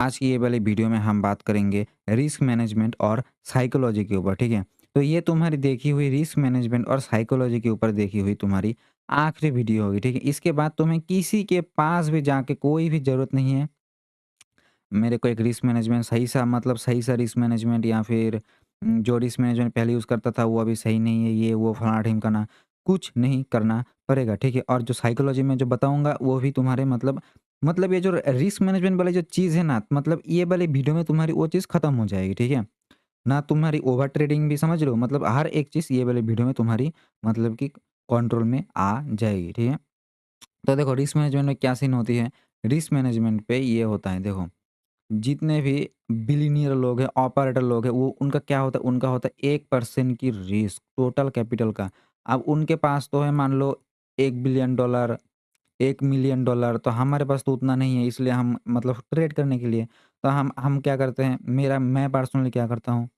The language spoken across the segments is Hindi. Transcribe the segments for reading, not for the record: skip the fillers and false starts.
आज की ये वाली वीडियो में हम बात करेंगे रिस्क मैनेजमेंट और साइकोलॉजी के ऊपर, ठीक है? तो ये तुम्हारी देखी हुई रिस्क मैनेजमेंट और साइकोलॉजी के ऊपर देखी हुई तुम्हारी आखिरी वीडियो होगी, ठीक है? इसके बाद तुम्हें किसी के पास भी जाके कोई भी ज़रूरत नहीं है मेरे को एक रिस्क मैनेजमेंट सही सा रिस्क मैनेजमेंट या फिर जो रिस्क मैनेजमेंट पहले यूज़ करता था वो अभी सही नहीं है, ये वो फलाना-ढिमकाना, कुछ नहीं करना पड़ेगा, ठीक है? और जो साइकोलॉजी में जो बताऊँगा वो भी तुम्हारे मतलब ये जो रिस्क मैनेजमेंट वाली जो चीज़ है ना, मतलब ये वाली वीडियो में तुम्हारी वो चीज़ खत्म हो जाएगी, ठीक है? ना तुम्हारी ओवर ट्रेडिंग भी समझ रहे हो? मतलब हर एक चीज़ ये वाली वीडियो में तुम्हारी मतलब कि कंट्रोल में आ जाएगी, ठीक है? तो देखो रिस्क मैनेजमेंट में क्या सीन होती है, रिस्क मैनेजमेंट पे ये होता है देखो जितने भी बिलियनियर लोग हैं, ऑपरेटर लोग हैं, वो उनका क्या होता है, उनका होता है 1% की रिस्क टोटल कैपिटल का। अब उनके पास तो है मान लो $1 बिलियन, $1 मिलियन, तो हमारे पास तो उतना नहीं है इसलिए हम मतलब ट्रेड करने के लिए तो हम क्या करते हैं, मेरा मैं पर्सनली क्या करता हूँ,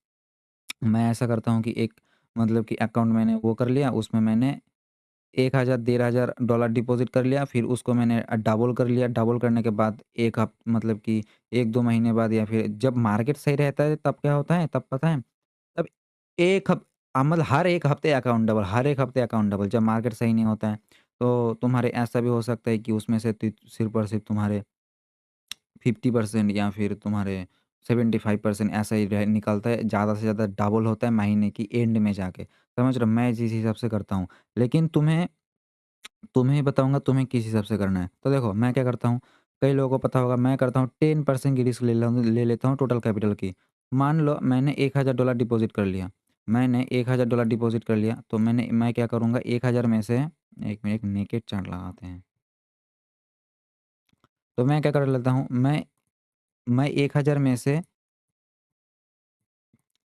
मैं ऐसा करता हूँ कि एक मतलब कि अकाउंट मैंने वो कर लिया, उसमें मैंने 1000 $1500 डिपॉज़िट कर लिया, फिर उसको मैंने डबल कर लिया। डबल करने के बाद 1 मतलब कि 1-2 महीने बाद या फिर जब मार्केट सही रहता है तब क्या होता है, तब पता है? तब 1 मतलब हर 1 हफ्ते अकाउंट डबल, हर 1 हफ्ते अकाउंट डबल। जब मार्केट सही नहीं होता है, तो तुम्हारे ऐसा भी हो सकता है कि उसमें से सिर्फ़ और सिर्फ़ तुम्हारे 50% या फिर तुम्हारे 75% ऐसा ही रह निकलता है, ज़्यादा से ज़्यादा डबल होता है महीने की एंड में जाके। समझ रहे हो? मैं जिस हिसाब से करता हूँ। लेकिन तुम्हें बताऊँगा तुम्हें किस हिसाब से करना है। तो देखो मैं क्या करता हूँ, कई लोगों को पता होगा मैं करता हूँ 10% की रिस्क ले लेता हूँ टोटल कैपिटल की। मान लो मैंने $1000 डिपॉज़िट कर लिया। मैंने $1000 डिपॉज़िट कर लिया तो मैं क्या करूँगा 1000 में से 1 मिनट नेकेड चार्ट लगाते हैं। तो मैं क्या कर लेता हूँ, मैं 1000 में से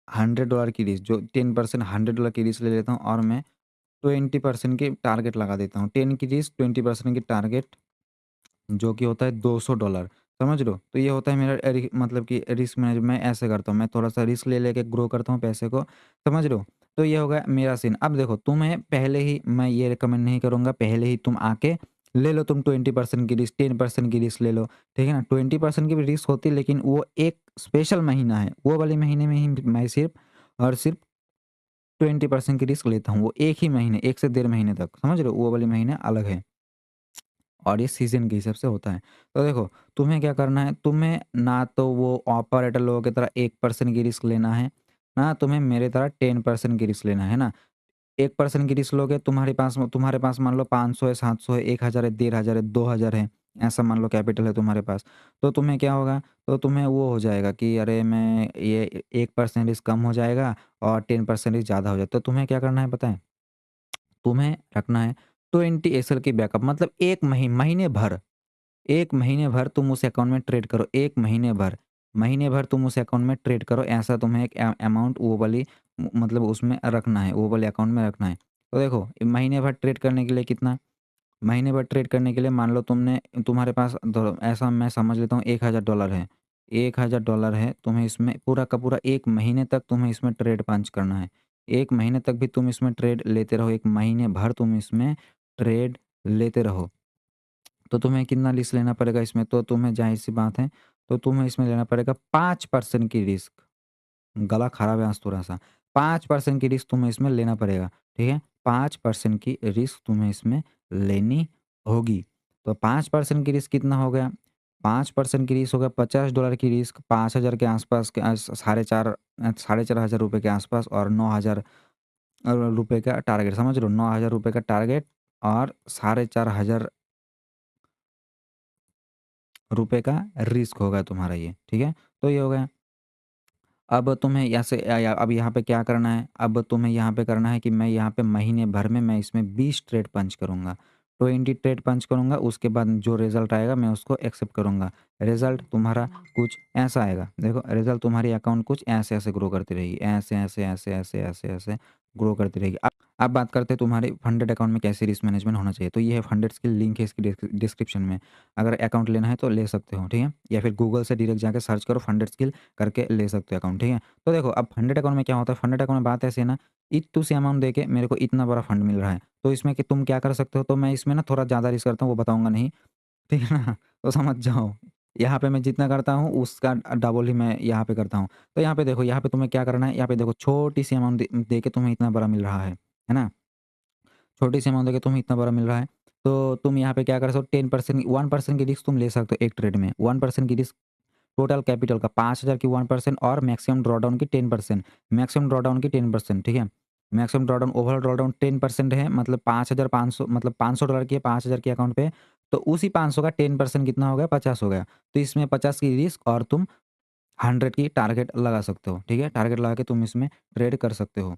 $100 की रिस्क जो 10% $100 की रिस्क ले लेता हूँ और मैं 20% की टारगेट लगा देता हूँ। 10 की रिस्क 20% की टारगेट जो कि होता है $200 समझ रहे हो? तो ये होता है मेरा मतलब कि रिस्क मैनेज मैं ऐसे करता हूँ, मैं थोड़ा-सा रिस्क ले लेके ग्रो करता हूँ पैसे को, समझ रहे हो? तो ये हो गया मेरा सीन। अब देखो तुम्हें पहले ही मैं ये रिकमेंड नहीं करूँगा, पहले ही तुम आके ले लो तुम 20% की रिस्क, 10% की रिस्क ले लो, ठीक है ना? 20% की भी रिस्क होती है लेकिन वो एक स्पेशल महीना है, वो वाले महीने में ही मैं सिर्फ़ और सिर्फ़ 20% की रिस्क लेता हूँ। वो 1 ही महीने, 1 से डेढ़ महीने तक, समझ रहे हो? वो वाले महीने अलग है। और ये सीज़न के हिसाब से होता है। तो देखो, तुम्हें क्या करना है, तुम्हें ना तो वो ऑपरेटर लोगों की तरह 1% की रिस्क लेना है, ना तुम्हें मेरे तरह 10% की रिस्क लेना है ना? 1% की रिस्क लोगे तुम्हारे पास मान लो 500 है, 700 है, 1000 है, 1500 है, 2000 है, ऐसा मान लो कैपिटल है तुम्हारे पास। तो तुम्हें क्या होगा, तो तुम्हें वो हो जाएगा कि अरे मैं ये 1% रिस्क कम हो जाएगा और 10% रिस्क ज़्यादा हो जाए। तो तुम्हें क्या करना है पता है? तुम्हें रखना है 20 एसएल की बैकअप मतलब 1 महीने भर 1 महीने भर तुम उस अकाउंट में ट्रेड करो, 1 महीने भर तुम उस अकाउंट में ट्रेड करो, ऐसा तुम्हें एक अमाउंट वो वाली मतलब उसमें रखना है, वो वाले अकाउंट में रखना है। तो देखो, महीने भर ट्रेड करने के लिए कितना महीने भर ट्रेड करने के लिए मान लो तुम्हारे पास ऐसा मैं समझ लेता हूँ $1000 है। $1000 है, तुम्हें इसमें पूरा का पूरा 1 महीने तक तुम्हें इसमें ट्रेड पंच करना है। 1 महीने तक भी तुम इसमें ट्रेड लेते रहो, 1 महीने भर तुम इसमें ट्रेड लेते रहो। तो तुम्हें कितना रिस्क लेना पड़ेगा इसमें? तो तुम्हें ज़ाहिर-सी बात है, तो तुम्हें इसमें लेना पड़ेगा 5% की रिस्क। गला खराब है आज थोड़ा-सा। 5% की रिस्क तुम्हें इसमें लेना पड़ेगा, ठीक है? 5% की रिस्क तुम्हें इसमें लेनी होगी। तो 5% की रिस्क कितना हो गया? 5% की रिस्क हो गया $50 की रिस्क, 5000 के आस-पास के साढ़े 4,000 रुपए के आस-पास और 9000 रुपए का टारगेट समझ रहे हो? ₹9000 का टारगेट और 4,500 रुपए का रिस्क होगा तुम्हारा ये, ठीक है? तो ये हो गया। अब तुम्हें अब यहाँ पे क्या करना है? अब तुम्हें यहाँ पे करना है कि मैं यहाँ पे महीने भर में मैं इसमें 20 ट्रेड पंच करूँगा। 20 ट्रेड पंच करूँगा, उसके बाद जो रिज़ल्ट आएगा मैं उसको एक्सेप्ट करूँगा। रिज़ल्ट तुम्हारा कुछ ऐसा आएगा, देखो रिज़ल्ट तुम्हारी अकाउंट कुछ ऐसे-ऐसे ग्रो करती रहेगी। ऐसे-ऐसे, ऐसे-ऐसे, ऐसे-ऐसे ग्रो करती रहेगी। अब बात करते हैं तुम्हारे फंडेड अकाउंट में कैसे रिस्क मैनेजमेंट होना चाहिए। तो ये है फंडेड्स की लिंक है इसकी डिस्क्रिप्शन में। अगर अकाउंट लेना है तो ले सकते हो, ठीक है? या फिर गूगल से डायरेक्ट जाके सर्च करो फंडेड स्किल करके ले सकते हो अकाउंट, ठीक है? तो देखो अब फंडेड अकाउंट में क्या होता है, फंडेड अकाउंट में बात ऐसी है ना, इतू सी अमाउंट देके मेरे को इतना बड़ा फंड मिल रहा है। तो इसमें कि तुम क्या कर सकते हो, तो मैं इसमें ना थोड़ा ज़्यादा रिस्क करता हूँ, वो बताऊँगा नहीं, ठीक है ना? तो समझ जाओ। यहाँ पे मैं जितना करता हूँ उसका डबल ही मैं यहाँ पे करता हूँ। तो यहाँ पे देखो, यहाँ पे तुम्हें क्या करना है, यहाँ पे देखो छोटी-सी अमाउंट दे के तुम्हें इतना बड़ा मिल रहा है ना? छोटी-सी अमाउंट देके तुम्हें इतना बड़ा मिल रहा है, तो तुम यहाँ पे क्या कर सकते हो 10% 1% की रिस्क तुम ले सकते हो एक ट्रेड में। 1% की रिस्क टोटल कैपिटल का 5,000 की 1% और मैक्सिमम ड्रॉडाउन की 10%, मैक्सिमम ड्रॉडाउन की 10%, ठीक है? मैक्सिमम ड्रॉडाउन ओवरऑल ड्रॉडाउन 10% है, मतलब 5,500 मतलब $500 की है 5,000 के अकाउंट पे, तो उसी 500 का 10% कितना हो गया 50 हो गया। तो इसमें 50 की रिस्क और तुम 100 की टारगेट लगा सकते हो, ठीक है? टारगेट लगा के तुम इसमें ट्रेड कर सकते हो।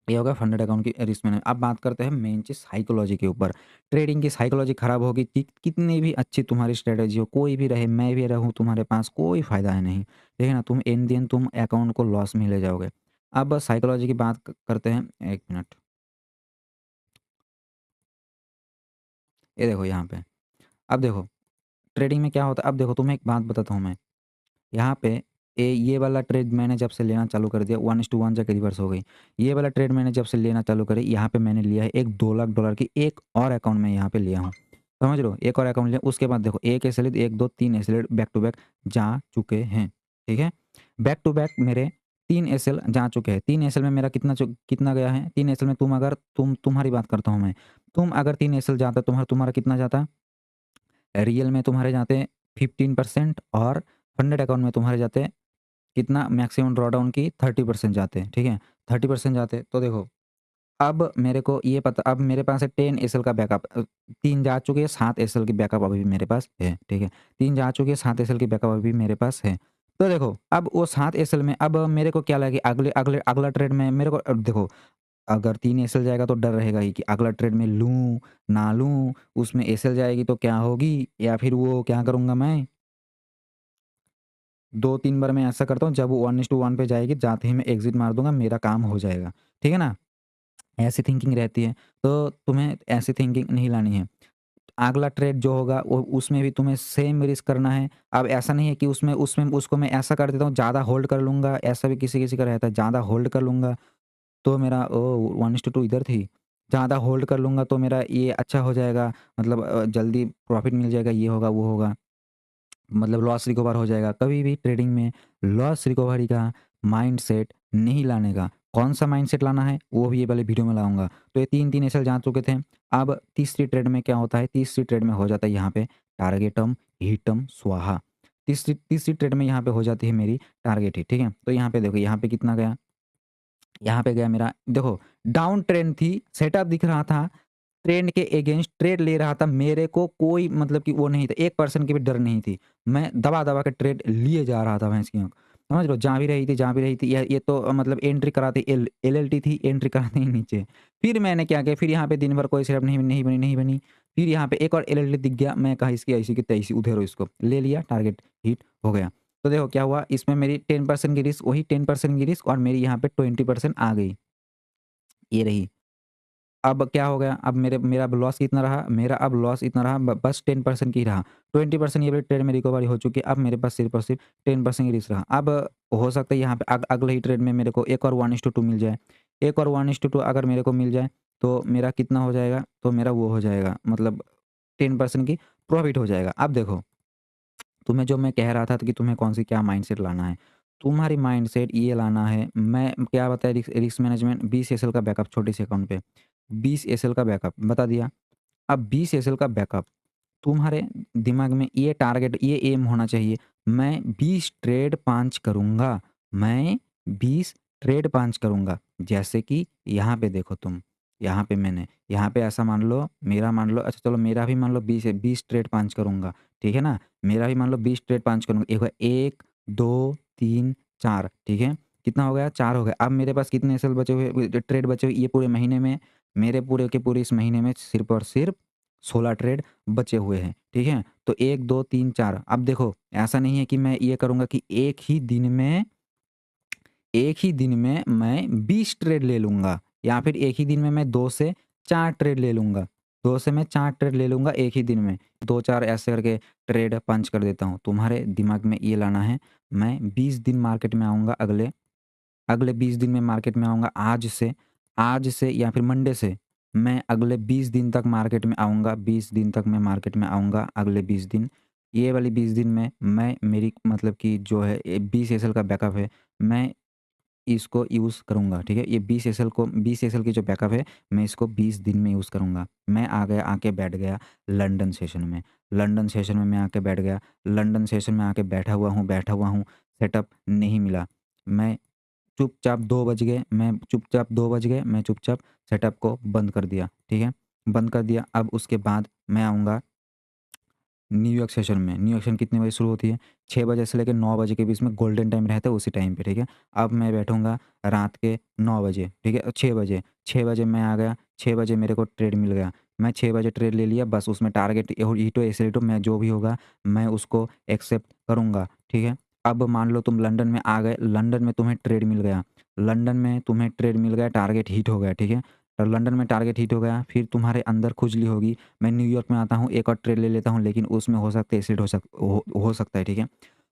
ये हो गया फंडेड अकाउंट की रिस्क मैनेज। अब बात करते हैं मेन चीज़ साइकोलॉजी के ऊपर। ट्रेडिंग की साइकोलॉजी खराब होगी कि कितनी भी अच्छी तुम्हारी स्ट्रैटेजी हो, कोई भी रहे, मैं भी रहूँ तुम्हारे पास, कोई फ़ायदा है नहीं। ठीक है ना? तुम इन द एंड तुम अकाउंट को लॉस में ले जाओगे। अब साइकोलॉजी की बात करते हैं, 1 मिनट। ये देखो यहाँ पे। अब देखो ट्रेडिंग में क्या होता है, अब देखो तुम्हें एक बात बताता हूँ मैं। यहाँ पे ये वाला ट्रेड मैंने जब से लेना चालू कर दिया 1:1 जाके रिवर्स हो गई। ये वाला ट्रेड मैंने जब से लेना चालू करी, यहाँ पे मैंने लिया है एक $2 लाख की एक और अकाउंट में यहाँ पे लिया हूँ। समझ रहे हो? एक और अकाउंट लिया, उसके बाद देखो 1 SL 1, 2, 3 SL back to back जा चुके हैं। ठीक है? बैक टू बैक मेरे 3 एसएल जा चुके हैं। 3 एसएल में मेरा कितना गया है? 3 एसएल में तुम्हारी बात करता हूँ मैं। तुम अगर 3 एसएल जाता तुम्हारा कितना जाता? रियल में तुम्हारे जाते 15% और फंडेड अकाउंट में तुम्हारे जाते कितना मैक्सिमम ड्रॉडाउन की 30% जाते हैं, ठीक है? 30% जाते हैं, तो देखो अब मेरे को ये पता, अब मेरे पास है 10 एसएल का बैकअप, 3 जा चुके हैं, 7 एसएल की बैकअप अभी भी मेरे पास है, ठीक है? 3 जा चुके हैं, 7 एसएल की बैकअप अभी भी मेरे पास है। तो देखो अब वो 7 एसएल में अब मेरे को क्या लगे अगले अगले अगला ट्रेड में मेरे को देखो अगर 3 एसएल जाएगा तो डर रहेगा ही कि अगला ट्रेड में लूँ, ना लूँ, उसमें एसएल जाएगी तो क्या होगी, या फिर वो क्या करूँगा मैं 2-3 बार मैं ऐसा करता हूँ, जब वो 1:1 पे जाएगी, जाते ही मैं एग्ज़िट मार दूँगा, मेरा काम हो जाएगा। ठीक है ना? ऐसी थिंकिंग रहती है, तो तुम्हें ऐसी थिंकिंग नहीं लानी है। अगला ट्रेड जो होगा वो उसमें भी तुम्हें सेम रिस्क करना है। अब ऐसा नहीं है कि उसमें उसमें उसको मैं ऐसा कर देता हूँ, ज़्यादा होल्ड कर लूँगा, ऐसा भी किसी-किसी का रहता है, ज़्यादा होल्ड कर लूँगा तो मेरा 1:2 इधर थी। ज़्यादा होल्ड कर लूँगा तो मेरा ये अच्छा हो जाएगा, मतलब जल्दी प्रॉफ़िट मिल जाएगा, ये होगा, वो होगा। मतलब लॉस रिकवर हो जाएगा। कभी भी ट्रेडिंग में लॉस रिकवरी का माइंडसेट नहीं लाने का। कौन-सा माइंडसेट लाना है, वो भी ये वाले वीडियो में लाऊँगा। तो ये 3-3 एसएल जा चुके थे। अब तीसरी ट्रेड में क्या होता है, तीसरी ट्रेड में हो जाता है यहाँ पे टारगेटम, हिटम, स्वाहा। तीसरी तीसरी ट्रेड में यहाँ पे हो जाती है मेरी टारगेट हिट, ठीक है? तो यहाँ पे देखो, यहाँ पे कितना गया? यहाँ पे गया मेरा, देखो डाउन ट्रेंड थी, सेटअप दिख रहा था, ट्रेंड के अगेंस्ट ट्रेड ले रहा था, मेरे को कोई मतलब कि वो नहीं था, 1% की भी डर नहीं थी। मैं दबा-दबा के ट्रेड लिए जा रहा था भैंस की आँख। समझ रहे हो? जा भी रही थी, ये तो मतलब एंट्री कराती एलएलटी थी, एंट्री कराते ही नीचे। फिर मैंने क्या किया, फिर यहाँ पे दिन भर कोई सेटअप नहीं बनी। फिर यहाँ पे एक और एलएलटी दिख गया, मैं कहा इसकी ऐसी की तैसी, उधेरो इसको। ले लिया, टारगेट हिट हो गया। तो देखो क्या हुआ, इसमें मेरी 10% की रिस्क, वही 10% की रिस्क और मेरी यहाँ पे 20% आ गई। ये रही। अब क्या हो गया, अब मेरा अब लॉस कितना रहा? मेरा अब लॉस इतना रहा, ब बस 10% की रहा। 20% ये वाली ट्रेड में रिकवरी हो चुकी है, अब मेरे पास सिर्फ़ और सिर्फ़ 10% की रिस्क रहा। अब हो सकता है यहाँ पे अगले ही ट्रेड में मेरे को एक और 1:2 मिल जाए। एक और 1:2 अगर मेरे को मिल जाए, तो मेरा कितना हो जाएगा? तो मेरा वो हो जाएगा, मतलब 10% की प्रॉफ़िट हो जाएगा। अब देखो तुम्हें जो मैं कह रहा था कि तुम्हें कौन-सी क्या माइंडसेट लाना है। तुम्हारी माइंडसेट ये लाना है, मैं क्या बताया, रिस्क मैनेजमेंट 20 एसएल का बैकअप छोटे से अकाउंट पे, 20 एसएल का बैकअप बता दिया। अब 20 एसएल का बैकअप तुम्हारे दिमाग में ये टारगेट, ये एम होना चाहिए, मैं 20 ट्रेड पाँच करूँगा, मैं 20 ट्रेड पाँच करूँगा। जैसे कि यहाँ पे देखो तुम, यहाँ पे मैंने, यहाँ पे ऐसा मान लो, मेरा मान लो, अच्छा चलो मेरा भी मान लो 20 है, 20 ट्रेड पाँच करूँगा, ठीक है ना? मेरा भी मान लो 20 ट्रेड पाँच करूँगा। एक बार 1, 2, 3, 4, ठीक है? कितना हो गया? 4 हो गया। अब मेरे पास कितने एसएल बचे हुए, ट्रेड बचे हुए ये पूरे महीने में, मेरे पूरे के पूरे इस महीने में सिर्फ़ और सिर्फ़ 16 ट्रेड बचे हुए हैं, ठीक है? तो 1, 2, 3, 4, अब देखो ऐसा नहीं है कि मैं ये करूँगा कि एक ही दिन में मैं 20 ट्रेड ले लूँगा, या फिर एक ही दिन में मैं 2 से 4 ट्रेड ले लूँगा। 2 से मैं 4 ट्रेड ले लूँगा एक ही दिन में। 2-4 ऐसे करके ट्रेड पंच कर देता हूँ। तुम्हारे दिमाग में ये लाना है, मैं 20 दिन मार्केट में आऊँगा, अगले अगले 20 दिन में मार्केट में आऊँगा, आज से या फिर मंडे से मैं अगले 20 दिन तक मार्केट में आऊँगा, 20 दिन तक मैं मार्केट में आऊँगा, अगले 20 दिन। ये वाली 20 दिन में मैं मेरी मतलब कि जो है 20 एसएल का बैकअप है, मैं इसको यूज़ करूँगा, ठीक है? ये 20 एसएल की जो बैकअप है, मैं इसको 20 दिन में यूज़ करूँगा। मैं आ गया आके बैठ गया लंदन सेशन में। लंदन सेशन में मैं आके बैठ गया। लंदन सेशन में आके बैठा हुआ हूँ, सेटअप नहीं मिला। मैं चुपचाप 2 बज गए, मैं चुपचाप सेटअप को बंद कर दिया, ठीक है? बंद कर दिया। अब उसके बाद मैं आऊँगा न्यूयॉर्क सेशन में। न्यूयॉर्क सेशन कितने बजे शुरू होती है? 6 बजे से लेके 9 बजे के बीच में गोल्डन टाइम रहता है उसी टाइम पे, ठीक है? अब मैं बैठूँगा रात के 9 बजे, ठीक है? 6 बजे मैं आ गया, 6 बजे मेरे को ट्रेड मिल गया। मैं 6 बजे ट्रेड ले लिया, बस उसमें टारगेट हीटो एसलेटो मैं जो भी होगा मैं उसको एक्सेप्ट करूँगा, ठीक है? अब मान लो तुम लंदन में आ गए, लंदन में तुम्हें ट्रेड मिल गया। लंदन में तुम्हें ट्रेड मिल गया, टारगेट हिट हो गया, ठीक है? तो लंदन में टारगेट हिट हो गया, फिर तुम्हारे अंदर खुजली होगी, मैं न्यूयॉर्क में आता हूँ, एक और ट्रेड ले लेता हूँ, लेकिन उसमें हो सकता है एसिड हो सकता है, ठीक है?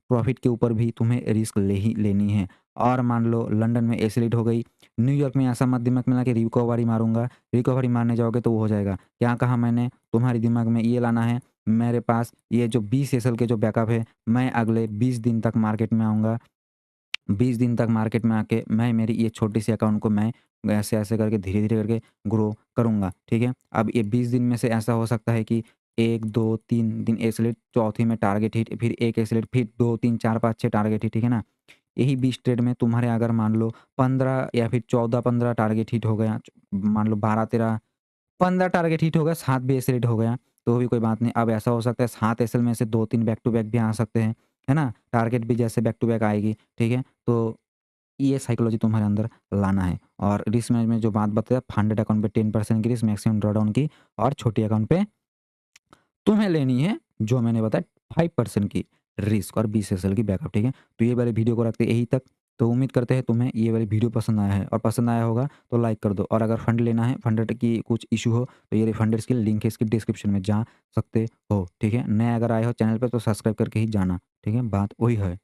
प्रॉफ़िट के ऊपर भी तुम्हें रिस्क ले ही लेनी है। और मान लो लंदन में एसिड हो गई, न्यूयॉर्क में ऐसा मत दिमाग में ला के रिकवरी मारूँगा, रिकवरी मारने जाओगे तो वो हो जाएगा। क्या कहा मैंने? तुम्हारे दिमाग में ये लाना है, मेरे पास ये जो 20 एसएल के जो बैकअप है, मैं अगले 20 दिन तक मार्केट में आऊँगा। 20 दिन तक मार्केट में आके मैं मेरी ये छोटी-सी अकाउंट को मैं ऐसे-ऐसे करके धीरे-धीरे करके ग्रो करूँगा, ठीक है? अब ये 20 दिन में से ऐसा हो सकता है कि 1, 2, 3 दिन एसलेट, चौथी में टारगेट हिट, फिर 1 एसलेट, फिर 2, 3, 4, 5, 6 टारगेट हिट, ठीक है ना? यही 20 ट्रेड में तुम्हारे अगर मान लो 15 या फिर 14-15 टारगेट हिट हो गया, मान लो 12-13 15 टारगेट हिट हो गया, 7 भी एसलेट हो गया, तो भी कोई बात नहीं। अब ऐसा हो सकता है 7 एसएल में से 2-3 बैक टू बैक भी आ सकते हैं, है ना? टारगेट भी जैसे बैक टू बैक आएगी, ठीक है? तो ये साइकोलॉजी तुम्हारे अंदर लाना है। और रिस्क मैनेजमेंट जो बात बताया, फंडेड अकाउंट पे 10% की रिस्क, मैक्सिमम ड्रॉडाउन की, और छोटी अकाउंट पे तुम्हें लेनी है जो मैंने बताया 5% की रिस्क और 20 एसएल की बैकअप, ठीक है? तो ये वाले वीडियो को रखते हैं यहीं तक। तो उम्मीद करते हैं तुम्हें ये वाली वीडियो पसंद आया है, और पसंद आया होगा तो लाइक कर दो। और अगर फंड लेना है, फंडेड की कुछ इश्यू हो, तो ये फंडेड की लिंक है इसकी डिस्क्रिप्शन में, जा सकते हो, ठीक है? नए अगर आए हो चैनल पे तो सब्सक्राइब करके ही जाना, ठीक है? बात वही है।